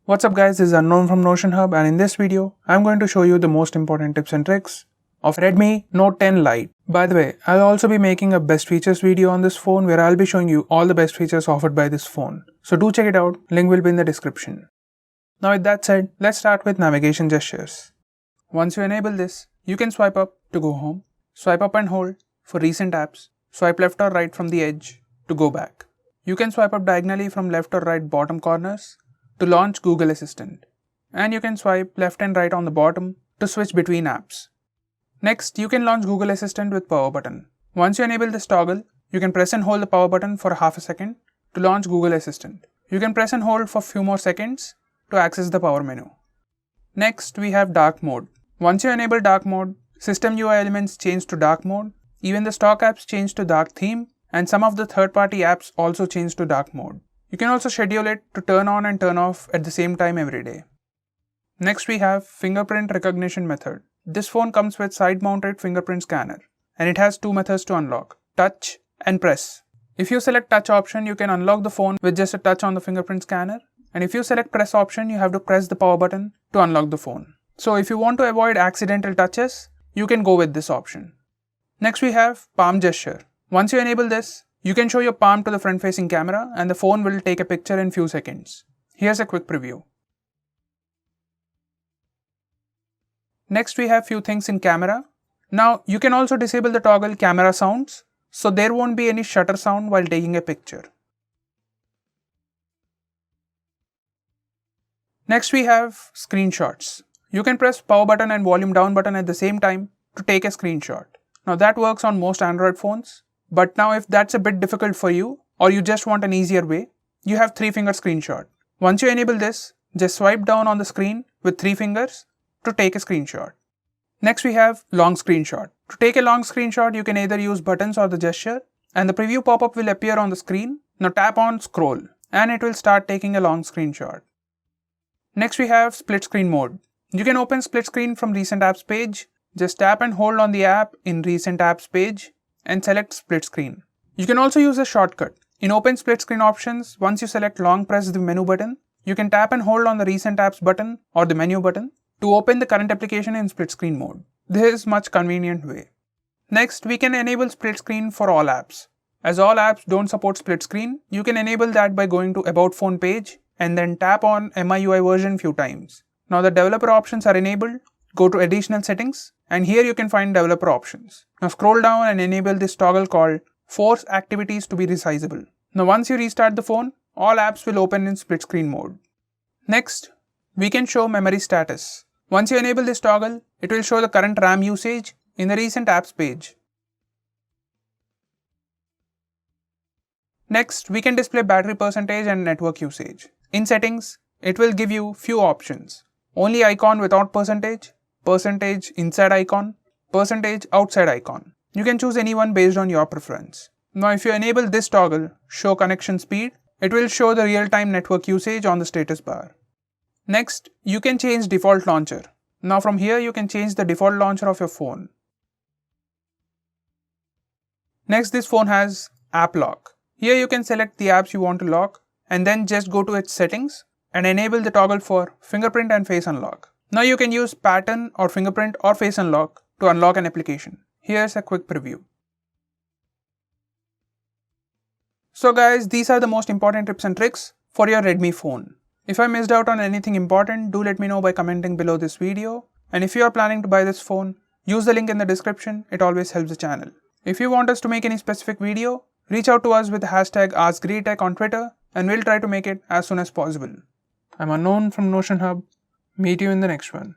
What's up guys, this is Unknown from Notion Hub, and in this video, I'm going to show you the most important tips and tricks of Redmi Note 10 Lite. By the way, I'll also be making a best features video on this phone where I'll be showing you all the best features offered by this phone. So do check it out, link will be in the description. Now with that said, let's start with navigation gestures. Once you enable this, you can swipe up to go home, swipe up and hold for recent apps, swipe left or right from the edge to go back. You can swipe up diagonally from left or right bottom corners to launch Google Assistant, and you can swipe left and right on the bottom to switch between apps. Next, you can launch Google Assistant with power button. Once you enable this toggle, you can press and hold the power button for half a second to launch Google Assistant. You can press and hold for few more seconds to access the power menu. Next, we have dark mode. Once you enable dark mode, system UI elements change to dark mode, even the stock apps change to dark theme, and some of the third-party apps also change to dark mode. You can also schedule it to turn on and turn off at the same time every day. Next we have Fingerprint Recognition method. This phone comes with side-mounted fingerprint scanner, and it has two methods to unlock, touch and press. If you select touch option, you can unlock the phone with just a touch on the fingerprint scanner, and if you select press option, you have to press the power button to unlock the phone. So if you want to avoid accidental touches, you can go with this option. Next we have palm gesture. Once you enable this, you can show your palm to the front-facing camera and the phone will take a picture in few seconds. Here's a quick preview. Next we have few things in camera. Now you can also disable the toggle camera sounds, so there won't be any shutter sound while taking a picture. Next we have screenshots. You can press power button and volume down button at the same time to take a screenshot. Now that works on most Android phones. But now if that's a bit difficult for you, or you just want an easier way, you have 3-finger screenshot. Once you enable this, just swipe down on the screen with 3 fingers to take a screenshot. Next we have long screenshot. To take a long screenshot, you can either use buttons or the gesture, and the preview pop-up will appear on the screen. Now tap on scroll, and it will start taking a long screenshot. Next we have split screen mode. You can open split screen from recent apps page. Just tap and hold on the app in recent apps page and select split screen. You can also use a shortcut. In open split screen options, once you select long press the menu button, you can tap and hold on the recent apps button or the menu button to open the current application in split screen mode. This is much convenient way. Next, we can enable split screen for all apps. As all apps don't support split screen, you can enable that by going to About Phone page and then tap on MIUI version few times. Now the developer options are enabled. Go to additional settings, and here you can find developer options. Now scroll down and enable this toggle called force activities to be resizable. Now once you restart the phone, all apps will open in split screen mode. Next, we can show memory status. Once you enable this toggle, it will show the current RAM usage in the recent apps page. Next, we can display battery percentage and network usage. In settings, it will give you few options. Only icon without percentage, percentage inside icon, percentage outside icon. You can choose any one based on your preference. Now if you enable this toggle, show connection speed, it will show the real-time network usage on the status bar. Next, you can change default launcher. Now from here you can change the default launcher of your phone. Next, this phone has app lock. Here you can select the apps you want to lock and then just go to its settings and enable the toggle for fingerprint and face unlock. Now you can use pattern or fingerprint or face unlock to unlock an application. Here's a quick preview. So guys, these are the most important tips and tricks for your Redmi phone. If I missed out on anything important, do let me know by commenting below this video. And if you are planning to buy this phone, use the link in the description, it always helps the channel. If you want us to make any specific video, reach out to us with the hashtag AskGreeTech on Twitter and we'll try to make it as soon as possible. I'm Unknown from Notion Hub. Meet you in the next one.